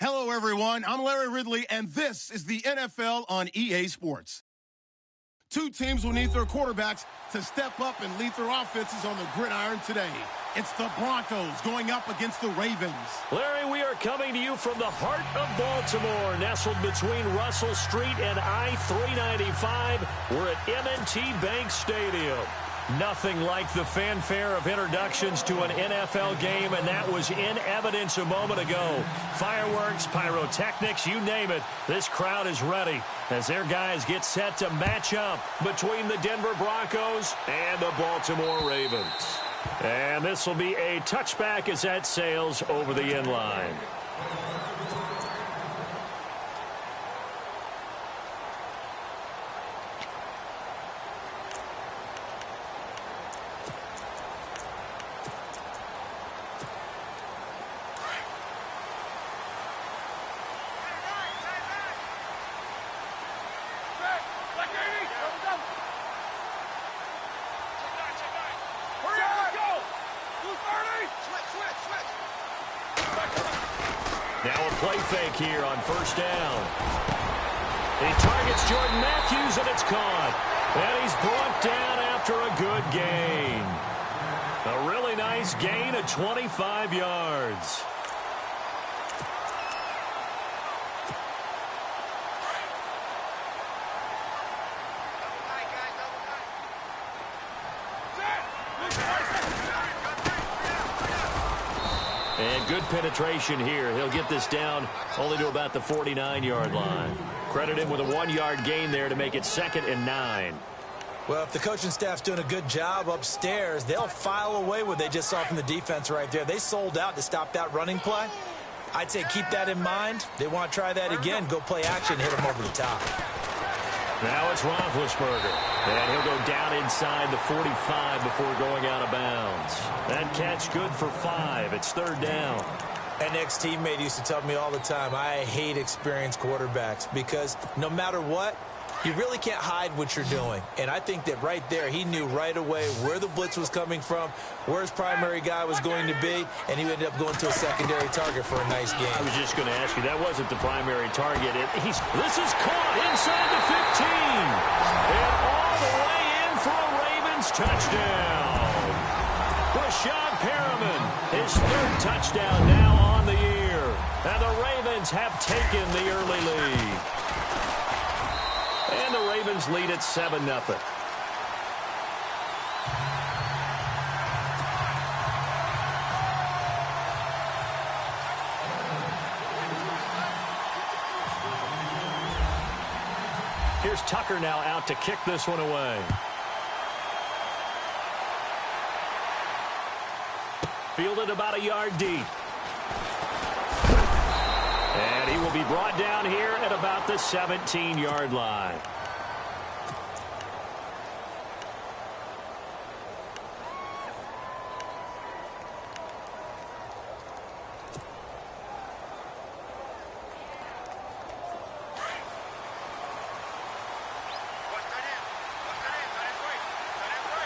Hello, everyone. I'm Larry Ridley, and this is the NFL on EA Sports. Two teams will need their quarterbacks to step up and lead their offenses on the gridiron today. It's the Broncos going up against the Ravens. Larry, we are coming to you from the heart of Baltimore, nestled between Russell Street and I-395. We're at M&T Bank Stadium. Nothing like the fanfare of introductions to an NFL game, and that was in evidence a moment ago. Fireworks, pyrotechnics, you name it. This crowd is ready as their guys get set to match up between the Denver Broncos and the Baltimore Ravens. And this will be a touchback as that sails over the end line. Now a play fake here on first down. He targets Jordan Matthews, and it's caught. And he's brought down after a good gain. A really nice gain of 25 yards. And good penetration here. He'll get this down only to about the 49-yard line. Credit him with a 1-yard gain there to make it 2nd and 9. Well, if the coaching staff's doing a good job upstairs, they'll file away what they just saw from the defense right there. They sold out to stop that running play. I'd say keep that in mind. They want to try that again. Go play action, hit them over the top. Now it's Roethlisberger. And he'll go down inside the 45 before going out of bounds. That catch good for 5. It's 3rd down. An ex-teammate used to tell me all the time, I hate experienced quarterbacks because no matter what, you really can't hide what you're doing. And I think that right there, he knew right away where the blitz was coming from, where his primary guy was going to be, and he ended up going to a secondary target for a nice game. I was just going to ask you, that wasn't the primary target. This is caught inside the 15. And all the way in for a Ravens touchdown. Rashad Perriman, his 3rd touchdown now on the year. And the Ravens have taken the early lead. And the Ravens lead at 7-0. Here's Tucker now out to kick this one away. Fielded about a yard deep. And he will be brought down here at about the 17-yard line.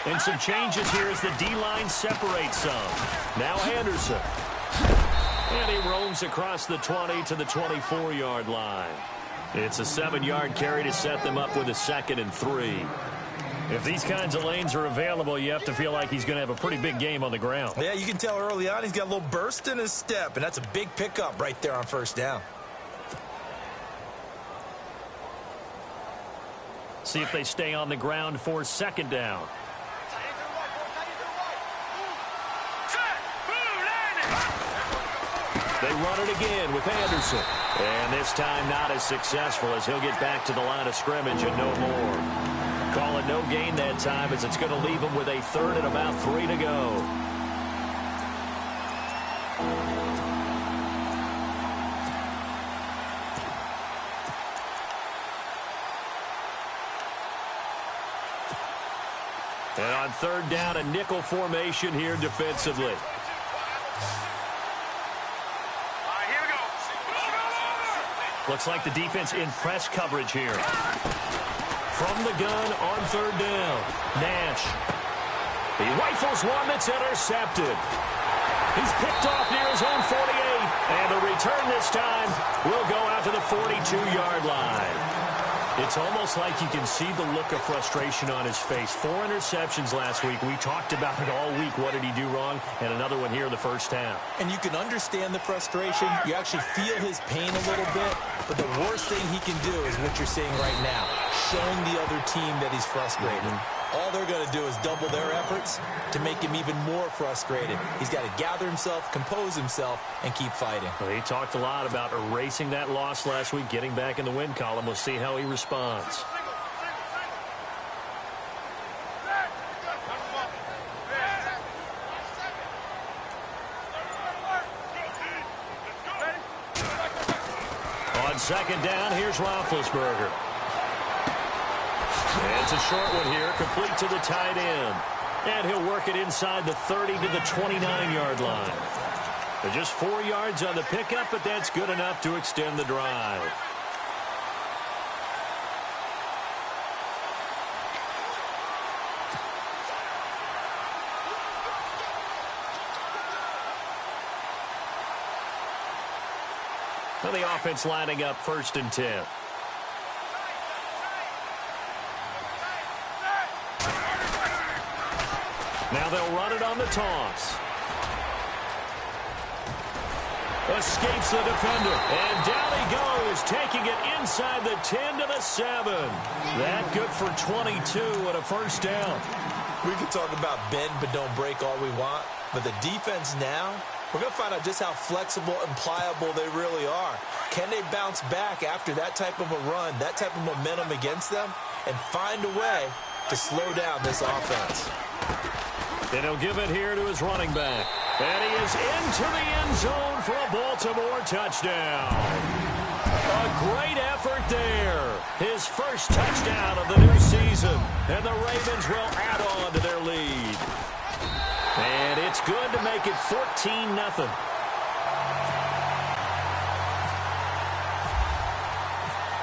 And some changes here as the D-line separates some. Now Anderson. And he roams across the 20 to the 24-yard line. It's a 7-yard carry to set them up with a 2nd and 3. If these kinds of lanes are available, you have to feel like he's going to have a pretty big game on the ground. Yeah, you can tell early on he's got a little burst in his step, and that's a big pickup right there on first down. See if they stay on the ground for 2nd down. They run it again with Anderson. And this time not as successful as he'll get back to the line of scrimmage and no more. Call it no gain that time as it's going to leave him with a 3rd and about 3 to go. And on 3rd down, a nickel formation here defensively. Looks like the defense in press coverage here. From the gun on 3rd down. Nash. He rifles one that's intercepted. He's picked off near his own 48. And the return this time will go out to the 42-yard line. It's almost like you can see the look of frustration on his face. 4 interceptions last week. We talked about it all week. What did he do wrong? And another one here in the first half. And you can understand the frustration. You actually feel his pain a little bit. But the worst thing he can do is what you're seeing right now, showing the other team that he's frustrated. All they're going to do is double their efforts to make him even more frustrated. He's got to gather himself, compose himself, and keep fighting. Well, he talked a lot about erasing that loss last week, getting back in the win column. We'll see how he responds. On second down, here's Roethlisberger. And it's a short one here, complete to the tight end. And he'll work it inside the 30 to the 29-yard line. They're just 4 yards on the pickup, but that's good enough to extend the drive. Well, the offense lining up 1st and 10. Now they'll run it on the toss. Escapes the defender. And down he goes, taking it inside the 10 to the 7. That good for 22 and a first down. We can talk about bend but don't break all we want. But the defense now, we're going to find out just how flexible and pliable they really are. Can they bounce back after that type of a run, that type of momentum against them, and find a way to slow down this offense? And he'll give it here to his running back. And he is into the end zone for a Baltimore touchdown. A great effort there. His first touchdown of the new season. And the Ravens will add on to their lead. And it's good to make it 14-0.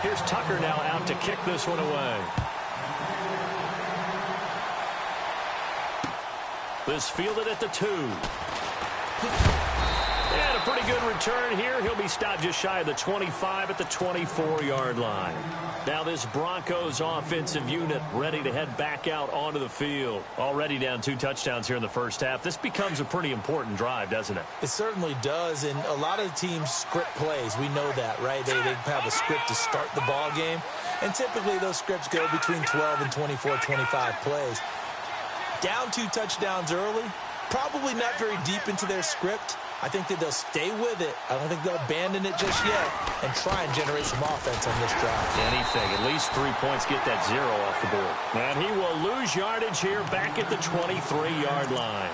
Here's Tucker now out to kick this one away. This fielded at the 2. And a pretty good return here. He'll be stopped just shy of the 25 at the 24-yard line. Now this Broncos offensive unit ready to head back out onto the field. Already down 2 touchdowns here in the first half. This becomes a pretty important drive, doesn't it? It certainly does, and a lot of teams script plays. We know that, right? They have a script to start the ball game, and typically those scripts go between 12 and 24, 25 plays. Down 2 touchdowns early, probably not very deep into their script. I think that they'll stay with it. I don't think they'll abandon it just yet and try and generate some offense on this drive. Anything. At least 3 points, get that 0 off the board. And he will lose yardage here back at the 23-yard line.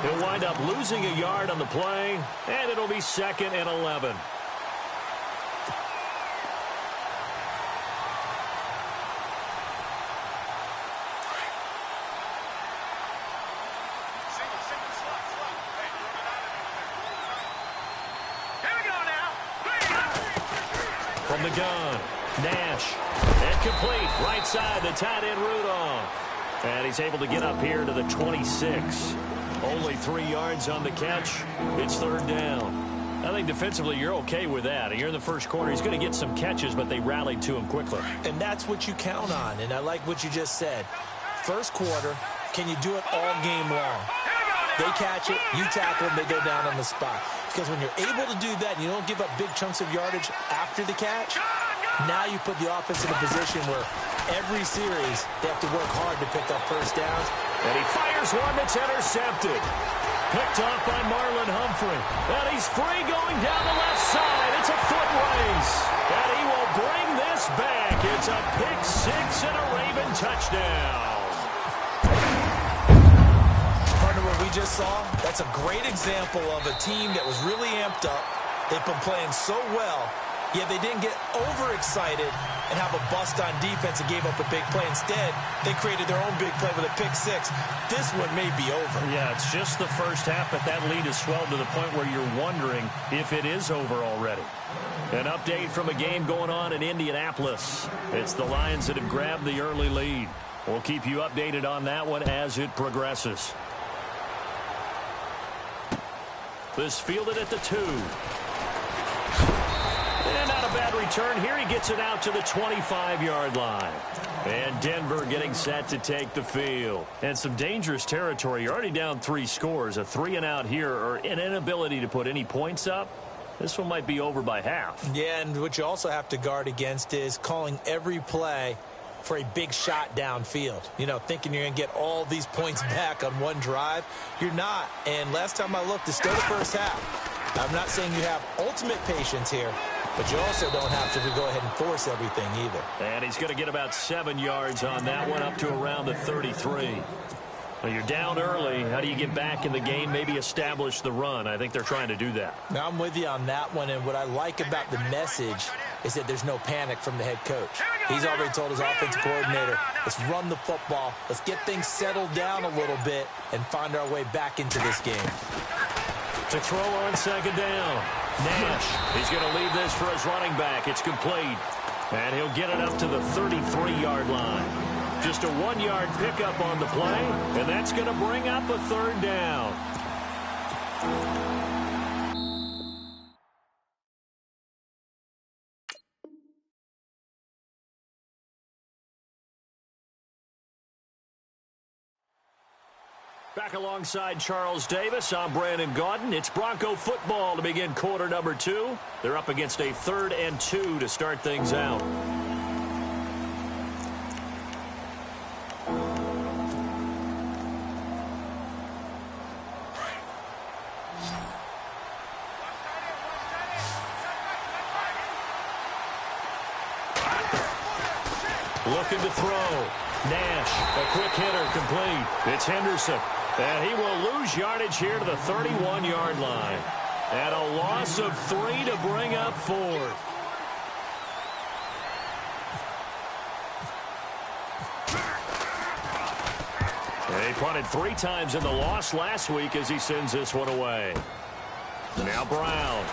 He'll wind up losing a yard on the play, and it'll be 2nd and 11. From the gun, Nash, and complete, right side, the tight end Rudolph. And he's able to get up here to the 26. Only 3 yards on the catch. It's 3rd down. I think defensively you're okay with that. You're in the first quarter. He's going to get some catches, but they rallied to him quickly. And that's what you count on, and I like what you just said. First quarter, can you do it all game long? They catch it, you tackle them, they go down on the spot. Because when you're able to do that and you don't give up big chunks of yardage after the catch, now you put the offense in a position where every series they have to work hard to pick up first downs. And he fires one that's intercepted. Picked off by Marlon Humphrey. And he's free going down the left side. It's a foot race. And he will bring this back. It's a pick 6 and a Raven touchdown. What we just saw, that's a great example of a team that was really amped up. They've been playing so well, yet they didn't get overexcited and have a bust on defense and gave up a big play. Instead, they created their own big play with a pick 6. This one may be over. Yeah, it's just the first half, but that lead has swelled to the point where you're wondering if it is over already. An update from a game going on in Indianapolis. It's the Lions that have grabbed the early lead. We'll keep you updated on that one as it progresses. This fielded at the 2. bad return here. He gets it out to the 25-yard line. And Denver getting set to take the field. And some dangerous territory. You're already down 3 scores. A 3-and-out here, or an inability to put any points up. This one might be over by half. Yeah, and what you also have to guard against is calling every play for a big shot downfield. You know, thinking you're going to get all these points back on one drive. You're not. And last time I looked, it's still the first half. I'm not saying you have ultimate patience here, but you also don't have to go ahead and force everything either. And he's going to get about 7 yards on that one, up to around the 33. Well, you're down early. How do you get back in the game, maybe establish the run? I think they're trying to do that. Now, I'm with you on that one, and what I like about the message is that there's no panic from the head coach. He's already told his offensive coordinator, let's run the football, let's get things settled down a little bit, and find our way back into this game. To throw on second down. Nash, he's going to leave this for his running back. It's complete. And he'll get it up to the 33-yard line. Just a 1-yard pickup on the play, and that's going to bring up a 3rd down. Back alongside Charles Davis, I'm Brandon Gaudin. It's Bronco football to begin quarter number 2. They're up against a 3rd and 2 to start things out. Looking to throw. Nash, a quick hitter, complete. It's Henderson. And he will lose yardage here to the 31-yard line. And a loss of 3 to bring up 4th. He punted 3 times in the loss last week as he sends this one away. Now Brown.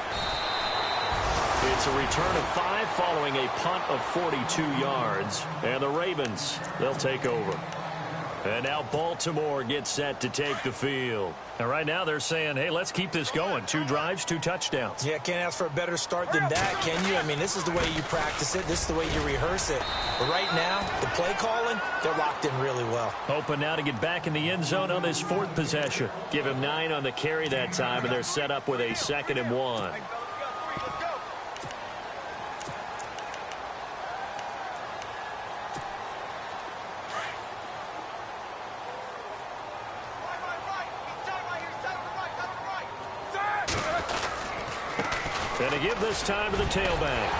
It's a return of 5 following a punt of 42 yards. And the Ravens, they'll take over. And now Baltimore gets set to take the field. And right now they're saying, hey, let's keep this going. 2 drives, 2 touchdowns. Yeah, can't ask for a better start than that, can you? I mean, this is the way you practice it. This is the way you rehearse it. But right now, the play calling, they're locked in really well. Hoping now to get back in the end zone on this 4th possession. Give him 9 on the carry that time, and they're set up with a 2nd and 1. And to give this time to the tailback.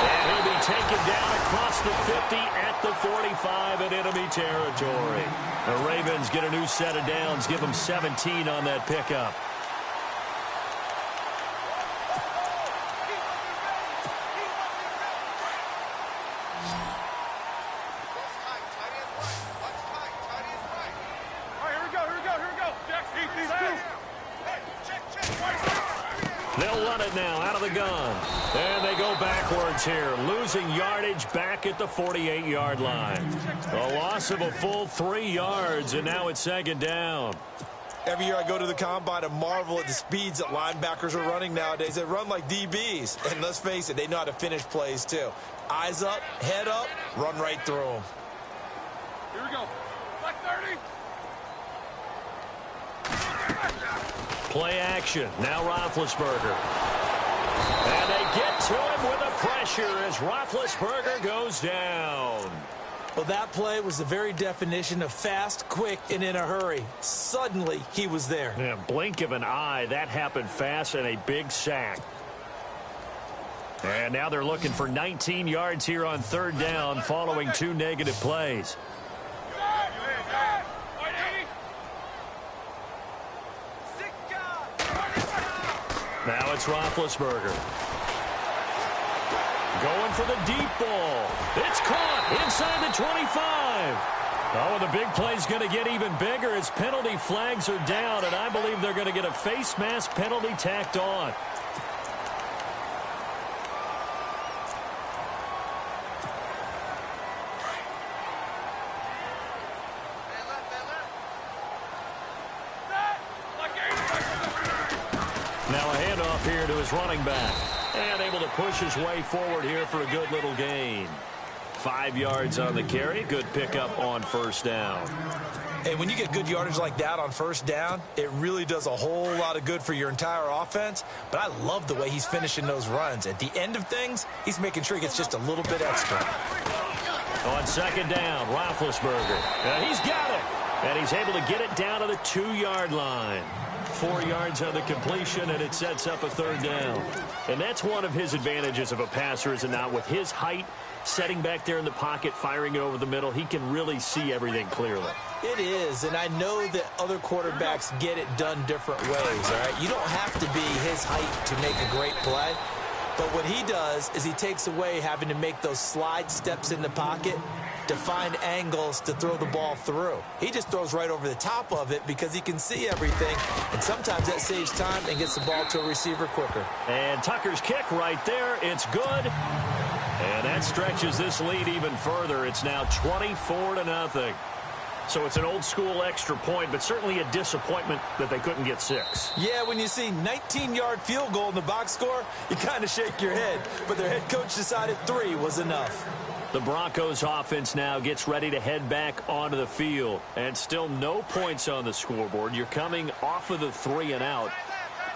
And he'll be taken down across the 50 at the 45 in enemy territory. The Ravens get a new set of downs, give them 17 on that pickup. They'll run it now out of the gun. And they go backwards here, losing yardage back at the 48-yard line. A loss of a full 3 yards, and now it's 2nd down. Every year I go to the combine and marvel at the speeds that linebackers are running nowadays. They run like DBs. And let's face it, they know how to finish plays too. Eyes up, head up, run right through them. Here we go. Black 30. Play action. Now Roethlisberger. And they get to him with a pressure as Roethlisberger goes down. Well, that play was the very definition of fast, quick, and in a hurry. Suddenly, he was there. Yeah, blink of an eye. That happened fast and a big sack. And now they're looking for 19 yards here on 3rd down following 2 negative plays. Now it's Roethlisberger. Going for the deep ball. It's caught inside the 25. Oh, and the big play's going to get even bigger as penalty flags are down, and I believe they're going to get a face mask penalty tacked on. Now a handoff here to his running back. And able to push his way forward here for a good little gain. 5 yards on the carry. Good pickup on first down. And when you get good yardage like that on first down, it really does a whole lot of good for your entire offense. But I love the way he's finishing those runs. At the end of things, he's making sure he gets just a little bit extra. On second down, Roethlisberger. And he's got it. And he's able to get it down to the 2-yard line. 4 yards on the completion, and it sets up a third down. And that's one of his advantages of a passer, is it not? With his height, setting back there in the pocket, firing it over the middle, he can really see everything clearly. It is, and I know that other quarterbacks get it done different ways, all right? You don't have to be his height to make a great play. But what he does is he takes away having to make those slide steps in the pocket to find angles to throw the ball through. He just throws right over the top of it because he can see everything, and sometimes that saves time and gets the ball to a receiver quicker. And Tucker's kick right there. It's good. And that stretches this lead even further. It's now 24-0. So it's an old-school extra point, but certainly a disappointment that they couldn't get 6. Yeah, when you see 19-yard field goal in the box score, you kind of shake your head. But their head coach decided 3 was enough. The Broncos offense now gets ready to head back onto the field. And still no points on the scoreboard. You're coming off of the 3 and out.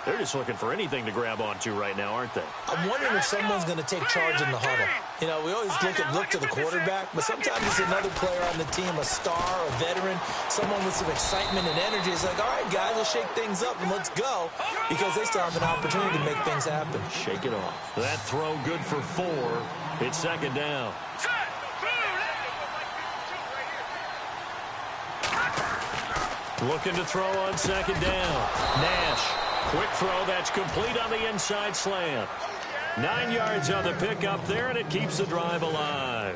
They're just looking for anything to grab onto right now, aren't they? I'm wondering if someone's going to take charge in the huddle. You know, we always look to the quarterback, but sometimes it's another player on the team, a star, a veteran, someone with some excitement and energy. It's like, all right, guys, let's shake things up and let's go, because they still have an opportunity to make things happen. Shake it off. That throw good for 4. It's second down. Looking to throw on second down. Nash. Quick throw, that's complete on the inside slant. 9 yards on the pickup there, and it keeps the drive alive.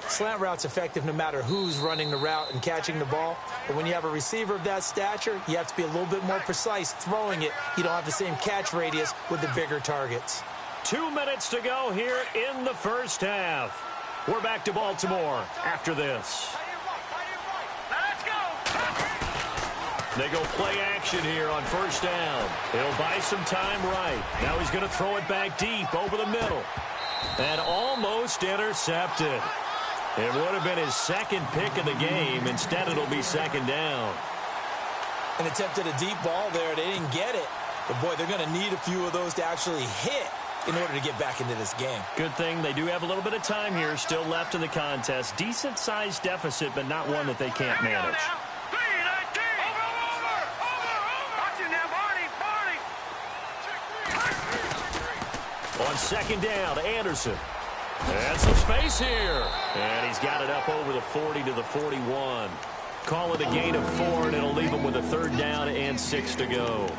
Slant route's effective no matter who's running the route and catching the ball. But when you have a receiver of that stature, you have to be a little bit more precise throwing it. You don't have the same catch radius with the bigger targets. 2 minutes to go here in the first half. We're back to Baltimore after this. They go play action here on first down. He'll buy some time right. Now he's going to throw it back deep over the middle. And almost intercepted. It would have been his second pick of the game. Instead, it'll be second down. An attempt at a deep ball there. They didn't get it. But, boy, they're going to need a few of those to actually hit in order to get back into this game. Good thing they do have a little bit of time here still left in the contest. Decent-sized deficit, but not one that they can't manage. On second down, Anderson. And some space here. And he's got it up over the 40 to the 41. Call it a gain of 4, and it'll leave him with a third down and 6 to go.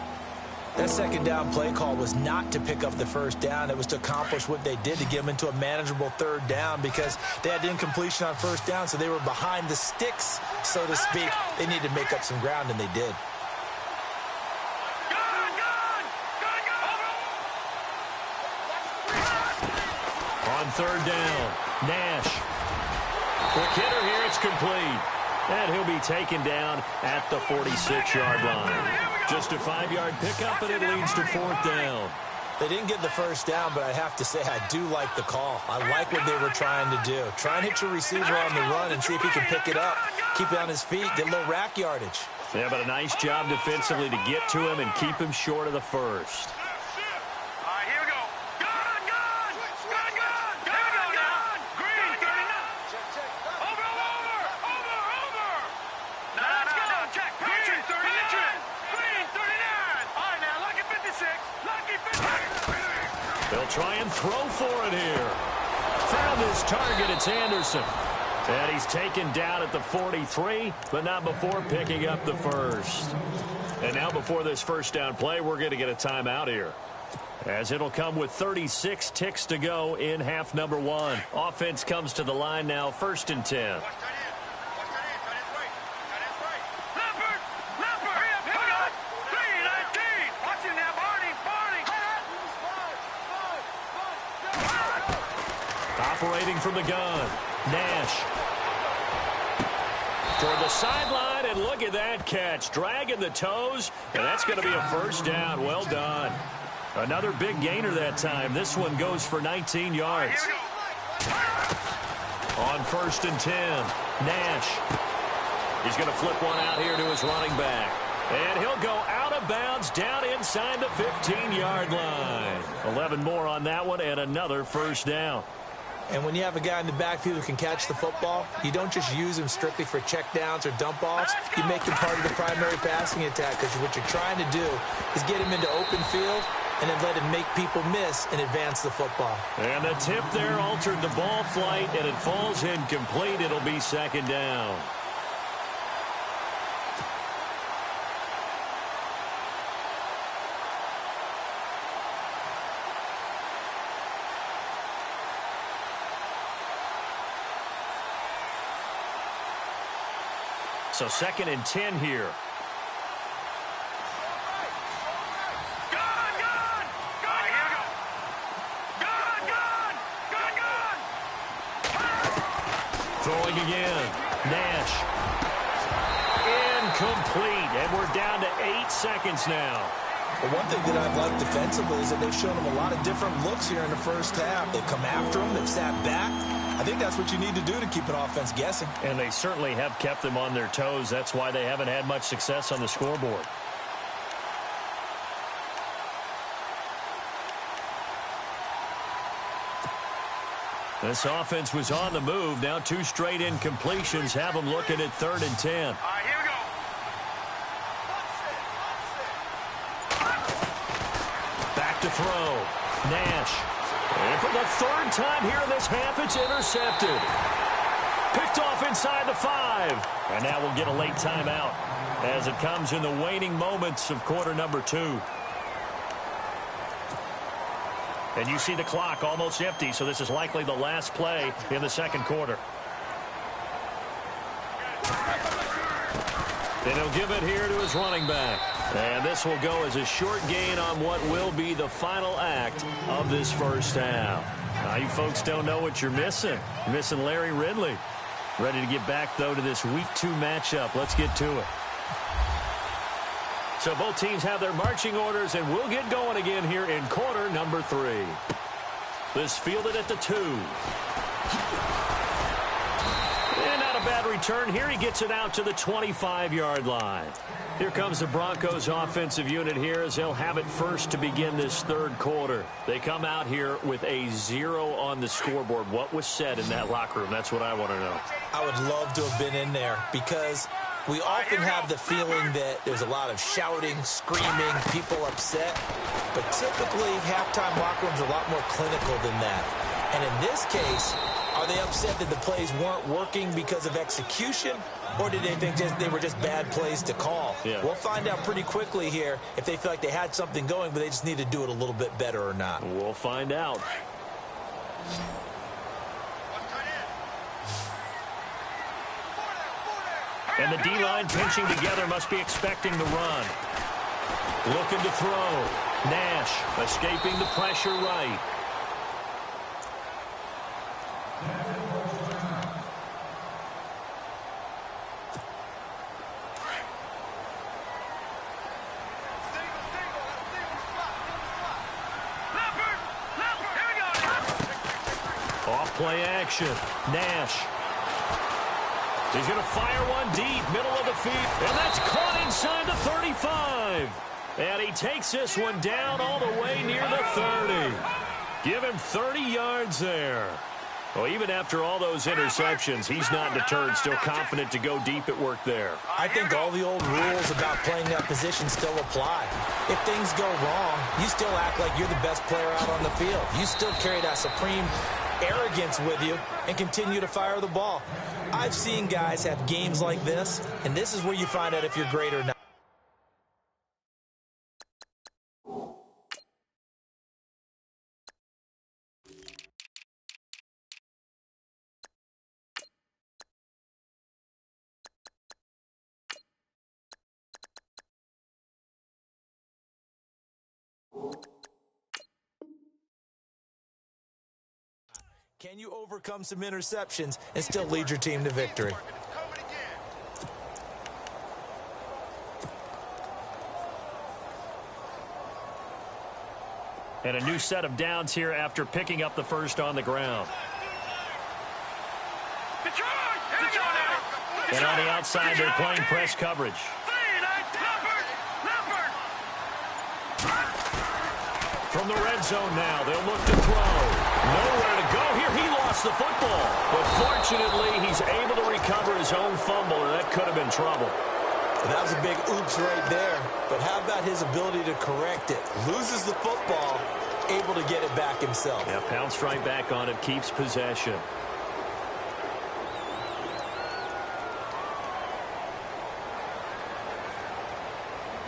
That second down play call was not to pick up the first down. It was to accomplish what they did, to get them into a manageable third down, because they had incompletion on first down, so they were behind the sticks, so to speak. They needed to make up some ground, and they did. On third down, Nash. Quick hitter here, it's complete. And he'll be taken down at the 46-yard line. Just a 5-yard pickup, and it leads to fourth down. They didn't get the first down, but I have to say I do like the call. I like what they were trying to do. Try and hit your receiver on the run and see if he can pick it up. Keep it on his feet, get a little rack yardage. Yeah, but a nice job defensively to get to him and keep him short of the first. They'll try and throw for it here. Found his target. It's Anderson. And he's taken down at the 43, but not before picking up the first. And now before this first down play, we're going to get a timeout here, as it'll come with 36 ticks to go in half number 1. Offense comes to the line now, 1st and 10. Operating from the gun, Nash. Toward the sideline, and look at that catch. Dragging the toes, and that's going to be a first down. Well done. Another big gainer that time. This one goes for 19 yards. On 1st and 10, Nash. He's going to flip one out here to his running back. And he'll go out of bounds down inside the 15-yard line. 11 more on that one and another first down. And when you have a guy in the backfield who can catch the football, you don't just use him strictly for checkdowns or dump-offs. You make him part of the primary passing attack, because what you're trying to do is get him into open field and then let him make people miss and advance the football. And the tip there altered the ball flight, and it falls incomplete. It'll be 2nd down. So 2nd and 10 here. Throwing again. Nash. Incomplete. And we're down to 8 seconds now. Well, one thing that I've liked defensively is that they've shown them a lot of different looks here in the first half. They've come after them. They've sat back. I think that's what you need to do to keep an offense guessing. And they certainly have kept them on their toes. That's why they haven't had much success on the scoreboard. This offense was on the move. Now 2 straight incompletions have them looking at 3rd and 10. All right, here we go. Back to throw. Nash. And for the 3rd time here in this half, it's intercepted. Picked off inside the 5. And now we'll get a late timeout as it comes in the waning moments of quarter number 2. And you see the clock almost empty, so this is likely the last play in the 2nd quarter. Then he'll give it here to his running back. And this will go as a short gain on what will be the final act of this first half. Now, you folks don't know what you're missing. You're missing Larry Ridley. Ready to get back, though, to this Week 2 matchup. Let's get to it. So both teams have their marching orders, and we'll get going again here in quarter number 3. This fielded at the 2. And not a bad return here. He gets it out to the 25-yard line. Here comes the Broncos offensive unit here as they'll have it first to begin this 3rd quarter. They come out here with a 0 on the scoreboard. What was said in that locker room? That's what I want to know. I would love to have been in there, because we often have the feeling that there's a lot of shouting, screaming, people upset. But typically, halftime locker rooms are a lot more clinical than that. And in this case, are they upset that the plays weren't working because of execution, or did they think they were just bad plays to call? Yeah. We'll find out pretty quickly here if they feel like they had something going, but they just need to do it a little bit better or not. We'll find out. And the D-line pinching together must be expecting the run. Looking to throw. Nash escaping the pressure right. Off play action. Nash. He's going to fire one deep, middle of the field. And that's caught inside the 35. And he takes this one down all the way near the 30. Give him 30 yards there. Well, even after all those interceptions, he's not deterred, still confident to go deep at work there. I think all the old rules about playing that position still apply. If things go wrong, you still act like you're the best player out on the field. You still carry that supreme arrogance with you and continue to fire the ball. I've seen guys have games like this, and this is where you find out if you're great or not. Can you overcome some interceptions and still lead your team to victory? And a new set of downs here after picking up the first on the ground. And on the outside, they're playing press coverage. From the red zone now, they'll look to throw. Nowhere to go here. He lost the football. But fortunately, he's able to recover his own fumble, and that could have been trouble. And that was a big oops right there. But how about his ability to correct it? Loses the football, able to get it back himself. Yeah, pounced right back on it, keeps possession.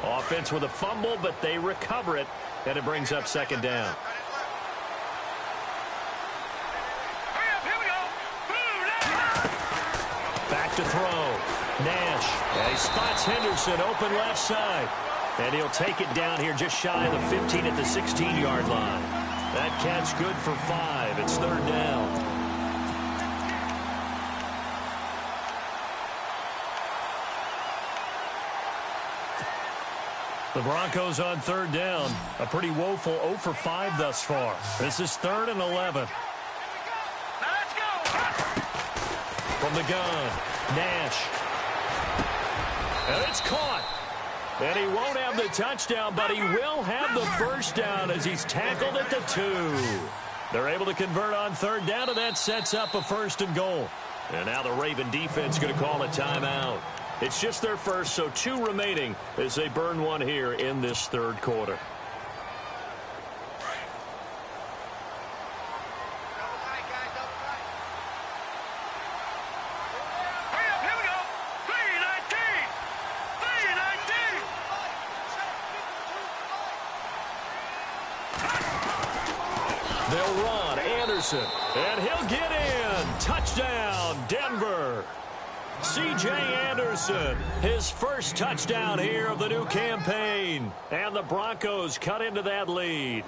Offense with a fumble, but they recover it, and it brings up second down. Back to throw. Nash. And he spots Henderson open left side. And he'll take it down here just shy of the 15 at the 16-yard line. That catch good for 5. It's third down. The Broncos on third down. A pretty woeful 0 for 5 thus far. This is 3rd and 11. Let's go. From the gun, Nash. And it's caught. And he won't have the touchdown, but he will have the first down as he's tackled at the 2. They're able to convert on third down, and that sets up a 1st and goal. And now the Raven defense going to call a timeout. It's just their first, so 2 remaining as they burn one here in this third quarter. They'll run. Anderson. And he'll get in. Touchdown, Denver. C.J. Anderson, his first touchdown here of the new campaign. And the Broncos cut into that lead.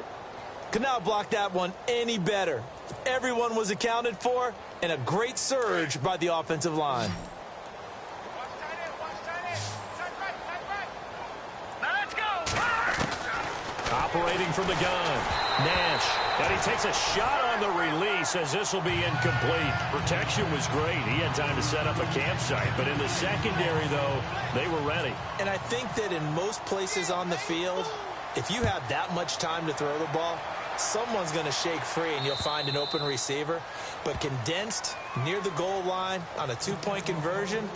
Could not block that one any better. Everyone was accounted for, and a great surge by the offensive line. Let's go. Operating from the gun. Nash. And he takes a shot on the release as this will be incomplete. Protection was great. He had time to set up a campsite. But in the secondary, though, they were ready. And I think that in most places on the field, if you have that much time to throw the ball, someone's going to shake free and you'll find an open receiver. But condensed near the goal line on a 2-point conversion,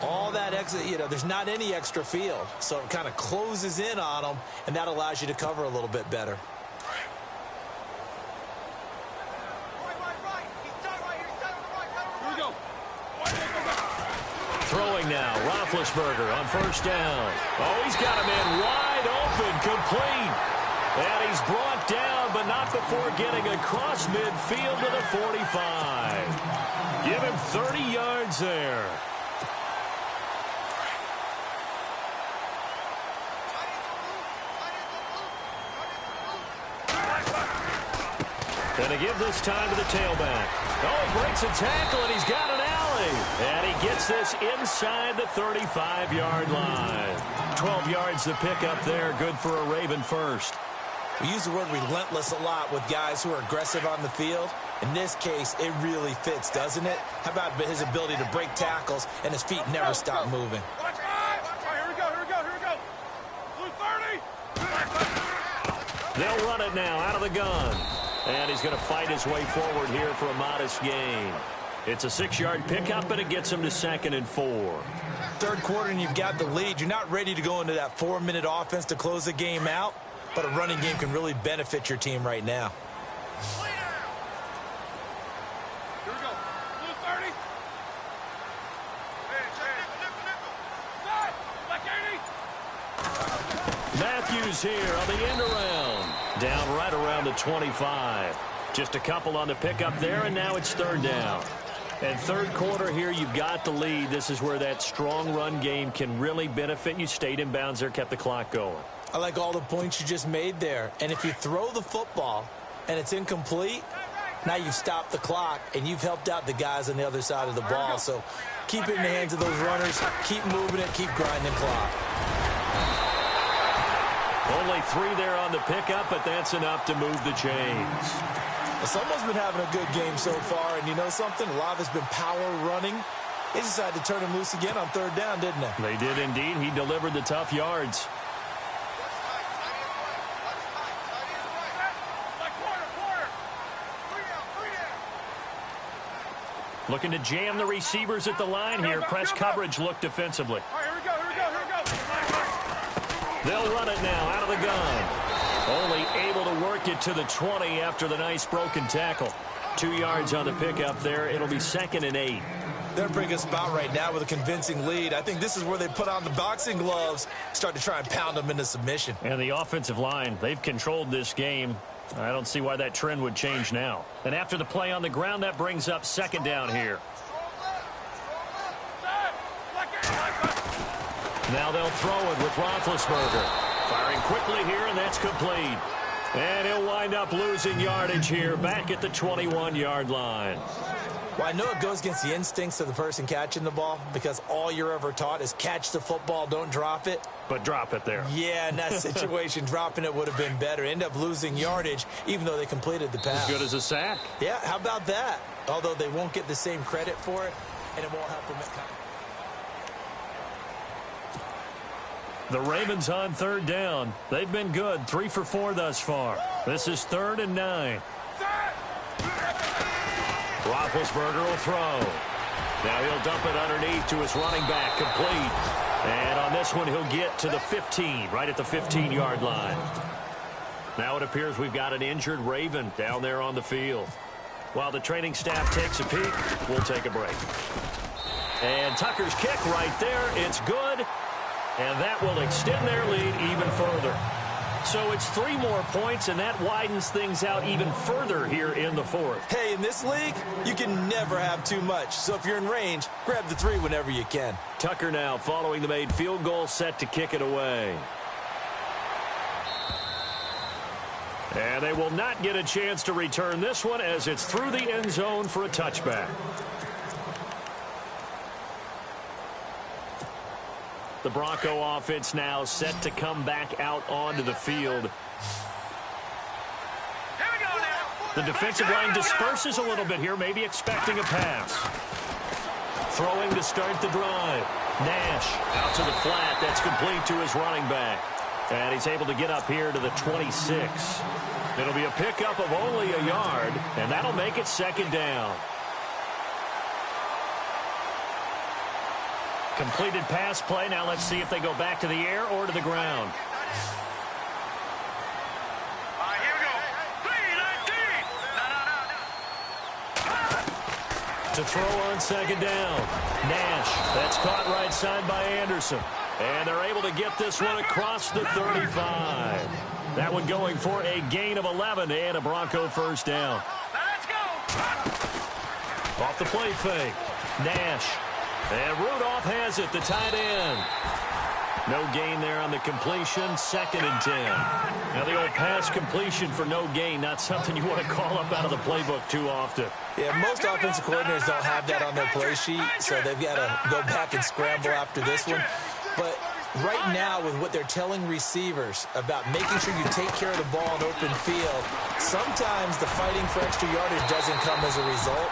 all that extra, there's not any extra field. So it kind of closes in on them, and that allows you to cover a little bit better. Throwing now, Roethlisberger on first down. Oh, he's got him in wide open, complete. And he's brought down, but not before getting across midfield to the 45. Give him 30 yards there. And to give this time to the tailback. Oh, he breaks a tackle, and he's got an alley. And he gets this inside the 35-yard line. 12 yards to pick up there. Good for a Raven first. We use the word relentless a lot with guys who are aggressive on the field. In this case, it really fits, doesn't it? How about his ability to break tackles and his feet never stop moving? Watch out. Here we go. Blue 30. They'll run it now out of the gun. And he's going to fight his way forward here for a modest gain. It's a 6-yard pickup, and it gets him to 2nd and 4. Third quarter, and you've got the lead. You're not ready to go into that 4-minute offense to close the game out, but a running game can really benefit your team right now. Here we go. Blue 30. Matthews here on the end around. Down right around the 25. Just a couple on the pickup there, and now it's third down. And third quarter here, you've got the lead. This is where that strong run game can really benefit you. Stayed in bounds there, kept the clock going. I like all the points you just made there. And if you throw the football and it's incomplete, now you've stopped the clock and you've helped out the guys on the other side of the ball. So keep it in the hands of those runners. Keep moving it. Keep grinding clock. Only 3 there on the pickup, but that's enough to move the chains. Someone's been having a good game so far, and you know something? A lot of it's been power running. They decided to turn him loose again on 3rd down, didn't they? They did indeed. He delivered the tough yards. Looking to jam the receivers at the line here. Press coverage look defensively. All right, here we go. They'll run it now out of the gun. Only able to work it to the 20 after the nice broken tackle. 2 yards on the pickup there. It'll be 2nd and 8. They're in a pretty good spot right now with a convincing lead. I think this is where they put on the boxing gloves, start to try and pound them into submission. And the offensive line, they've controlled this game. I don't see why that trend would change now. And after the play on the ground, that brings up 2nd down here. Now they'll throw it with Roethlisberger. Firing quickly here, and that's complete. And he'll wind up losing yardage here back at the 21-yard line. Well, I know it goes against the instincts of the person catching the ball because all you're ever taught is catch the football, don't drop it. But drop it there. Yeah, in that situation, dropping it would have been better. End up losing yardage, even though they completed the pass. As good as a sack. Yeah, how about that? Although they won't get the same credit for it, and it won't help them at times. The Ravens on 3rd down. They've been good. 3 for 4 thus far. This is 3rd and 9. Roethlisberger will throw. Now he'll dump it underneath to his running back, complete. And on this one, he'll get to the 15, right at the 15-yard line. Now it appears we've got an injured Raven down there on the field. While the training staff takes a peek, we'll take a break. And Tucker's kick right there. It's good. And that will extend their lead even further. So it's 3 more points, and that widens things out even further here in the 4th. Hey, in this league, you can never have too much. So if you're in range, grab the 3 whenever you can. Tucker now following the made field goal, set to kick it away. And they will not get a chance to return this one as it's through the end zone for a touchback. The Bronco offense now set to come back out onto the field. The defensive line disperses a little bit here, maybe expecting a pass. Throwing to start the drive. Nash out to the flat. That's complete to his running back. And he's able to get up here to the 26. It'll be a pickup of only a yard, and that'll make it 2nd down. Completed pass play. Now let's see if they go back to the air or to the ground. Here we go. 3-19. To throw on 2nd down. Nash. That's caught right side by Anderson. And they're able to get this one across the 35. That one going for a gain of 11 and a Bronco 1st down. Let's go. Off the play fake. Nash. And Rudolph has it, the tight end. No gain there on the completion, 2nd and 10. Now the old pass completion for no gain, not something you want to call up out of the playbook too often. Yeah, most offensive coordinators don't have that on their play sheet, so they've got to go back and scramble after this one. But right now, with what they're telling receivers about making sure you take care of the ball in open field, sometimes the fighting for extra yardage doesn't come as a result.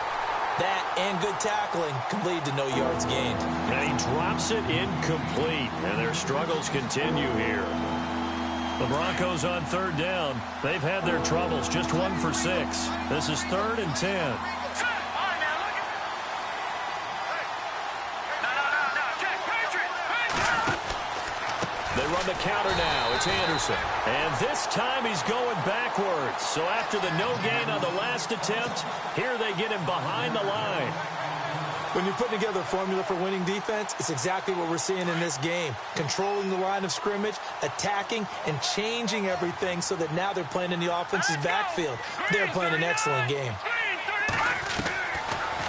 That and good tackling can lead to no yards gained. And he drops it incomplete, and their struggles continue here. The Broncos on 3rd down. They've had their troubles, just 1 for 6. This is 3rd and 10. They run the counter now. It's Anderson. And this time he's going backwards. So after the no gain on the last attempt, here they get him behind the line. When you're putting together a formula for winning defense, it's exactly what we're seeing in this game. Controlling the line of scrimmage, attacking, and changing everything so that now they're playing in the offense's backfield. They're playing an excellent game.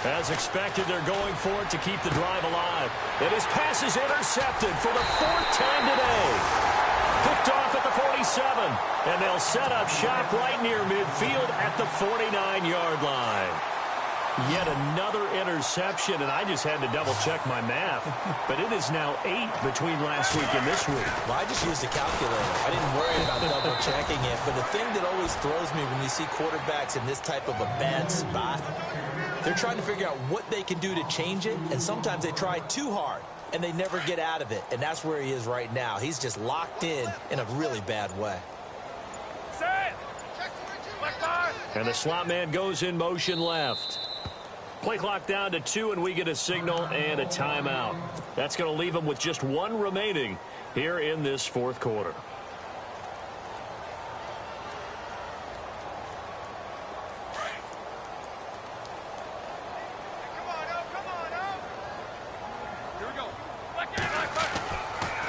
As expected, they're going for it to keep the drive alive. And his pass is intercepted for the 4th time today. Picked off at the 47. And they'll set up shop right near midfield at the 49-yard line. Yet another interception, and I just had to double-check my math. But it is now 8 between last week and this week. Well, I just used a calculator. I didn't worry about double-checking it. But the thing that always throws me when you see quarterbacks in this type of a bad spot, they're trying to figure out what they can do to change it, and sometimes they try too hard, and they never get out of it. And that's where he is right now. He's just locked in a really bad way. Set. And the slot man goes in motion left. Play clock down to 2, and we get a signal and a timeout. That's going to leave them with just 1 remaining here in this fourth quarter.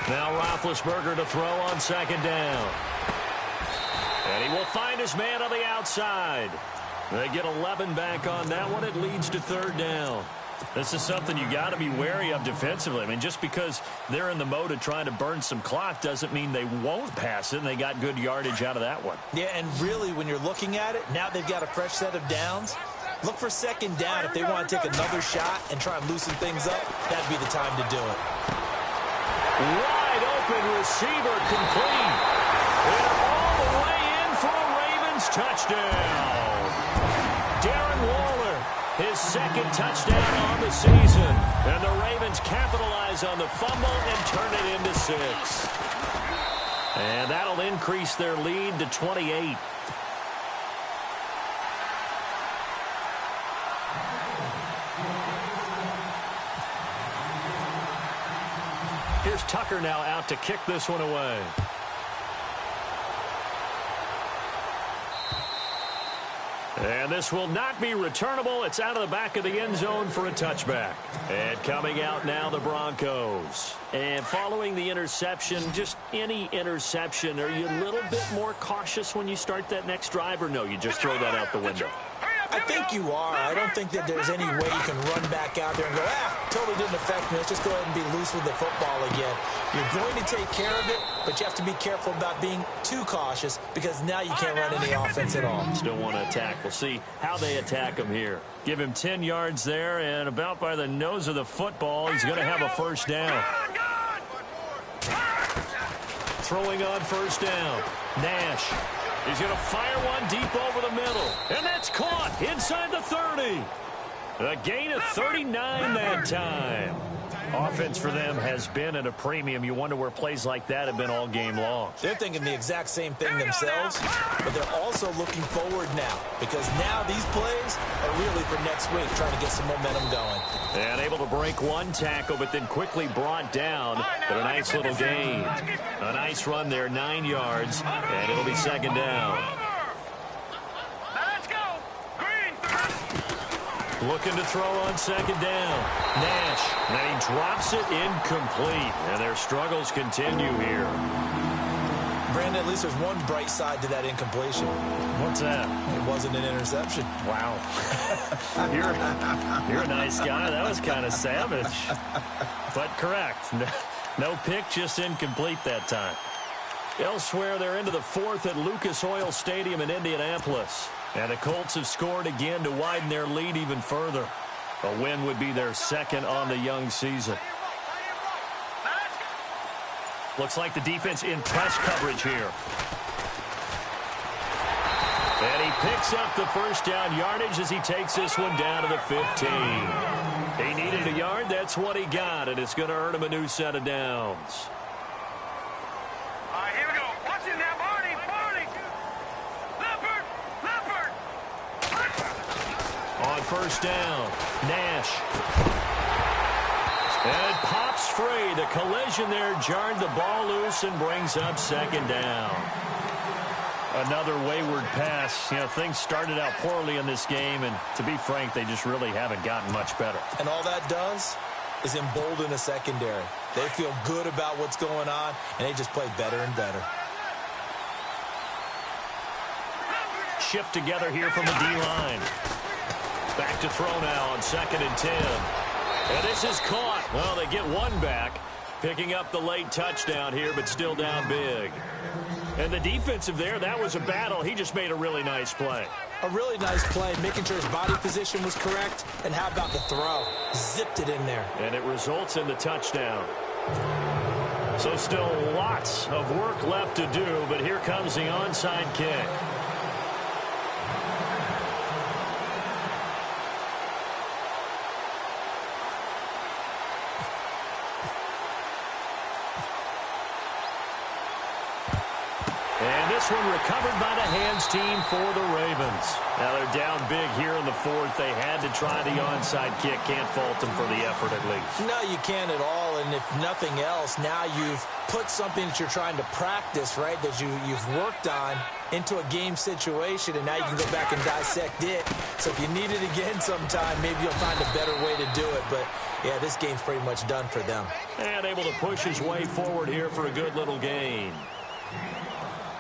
Now Roethlisberger to throw on second down. And he will find his man on the outside. They get 11 back on that one. It leads to third down. This is something you got to be wary of defensively. I mean, just because they're in the mode of trying to burn some clock doesn't mean they won't pass it, and they got good yardage out of that one. Yeah, and really, when you're looking at it, now they've got a fresh set of downs. Look for second down if they want to take another shot and try and loosen things up. That'd be the time to do it. Wide open receiver complete. And all the way in for a Ravens touchdown. Darren Waller, his second touchdown on the season. And the Ravens capitalize on the fumble and turn it into 6. And that'll increase their lead to 28. Here's Tucker now out to kick this one away. And this will not be returnable. It's out of the back of the end zone for a touchback. And coming out now, the Broncos. And following the interception, just any interception, are you a little bit more cautious when you start that next drive, or no, you just throw that out the window? I think you are. I don't think that there's any way you can run back out there and go, totally didn't affect me. Let's just go ahead and be loose with the football again. You're going to take care of it, but you have to be careful about being too cautious because now you can't run any offense at all. Still want to attack. We'll see how they attack him here. Give him 10 yards there, and about by the nose of the football, he's going to have a first down. Throwing on first down. Nash. He's going to fire one deep over the middle. And that's caught inside the 30. A gain of 39 that time. Offense for them has been at a premium. You wonder where plays like that have been all game long. They're thinking the exact same thing themselves, but they're also looking forward now because now these plays are really for next week, trying to get some momentum going. And able to break one tackle, but then quickly brought down. But a nice little gain. A nice run there, 9 yards, and it'll be second down. Looking to throw on second down. Nash. And he drops it incomplete. And their struggles continue here. Brandon, at least there's one bright side to that incompletion. What's that? It wasn't an interception. Wow. You're a nice guy. That was kind of savage. But correct. No pick, just incomplete that time. Elsewhere, they're into the fourth at Lucas Oil Stadium in Indianapolis. And the Colts have scored again to widen their lead even further. A win would be their second on the young season. Looks like the defense in press coverage here. And he picks up the first down yardage as he takes this one down to the 15. He needed a yard. That's what he got, and it's going to earn him a new set of downs. Here we go. Watch it now, Barney. Leopard. On first down, Nash. And it pops free. The collision there jarred the ball loose and brings up second down. Another wayward pass. You know, things started out poorly in this game, and to be frank, they just really haven't gotten much better. And all that does is embolden a secondary. They feel good about what's going on, and they just play better and better. Shift together here from the D-line. Back to throw now on 2nd and 10. And this is caught. Well, they get one back, picking up the late touchdown here, but still down big. And the defensive there, that was a battle. He just made a really nice play. A really nice play, making sure his body position was correct. And how about the throw? Zipped it in there. And it results in the touchdown. So still lots of work left to do, but here comes the onside kick. And this one recovered by the hands team for the Ravens. Now they're down big here in the fourth. They had to try the onside kick. Can't fault them for the effort at least. No, you can't at all. And if nothing else, now you've put something that you're trying to practice, right, that you've worked on into a game situation, and now you can go back and dissect it. So if you need it again sometime, maybe you'll find a better way to do it. But, yeah, this game's pretty much done for them. And able to push his way forward here for a good little gain.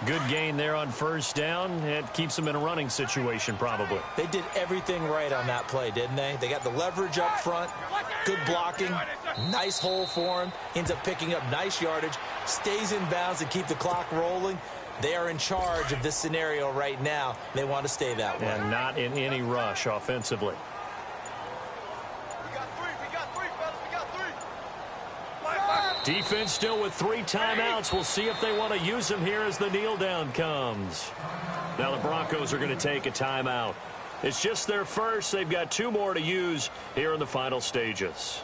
Good gain there on first down. It keeps them in a running situation probably. They did everything right on that play, didn't they? They got the leverage up front, good blocking, nice hole for him, ends up picking up nice yardage, stays in bounds to keep the clock rolling. They are in charge of this scenario right now. They want to stay that way. And not in any rush offensively. Defense still with 3 timeouts. We'll see if they want to use them here as the kneel down comes. Now the Broncos are going to take a timeout. It's just their first. They've got 2 more to use here in the final stages.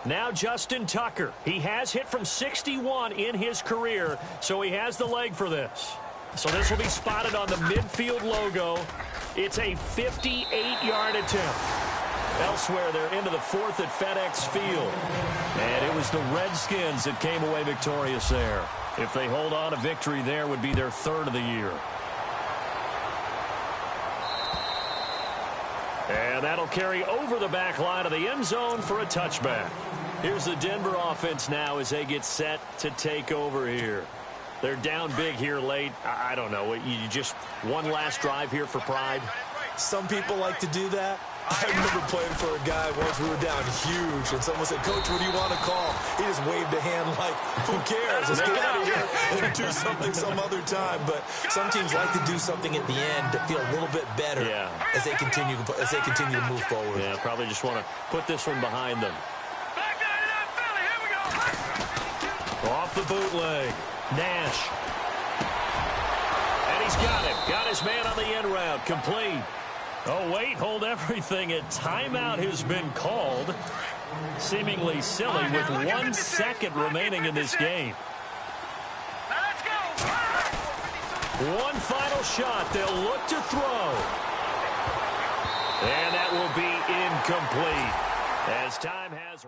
Now Justin Tucker. He has hit from 61 in his career, so he has the leg for this. So this will be spotted on the midfield logo. It's a 58-yard attempt. Elsewhere, they're into the 4th at FedEx Field. And it was the Redskins that came away victorious there. If they hold on, a victory there would be their 3rd of the year. And that'll carry over the back line of the end zone for a touchback. Here's the Denver offense now as they get set to take over here. They're down big here late. I don't know. You just one last drive here for pride? Some people like to do that. I remember playing for a guy once. We were down huge, and someone said, "Coach, what do you want to call?" He just waved a hand like, who cares? Let's get out of here and do something some other time. But some teams like to do something at the end to feel a little bit better as they continue to move forward. Yeah, probably just want to put this one behind them. Off the bootleg. Nash. And he's got it. Got his man on the end route. Complete. Oh, wait, hold everything. A timeout has been called. Seemingly silly with 1 second remaining in this game. One final shot. They'll look to throw. And that will be incomplete as time has...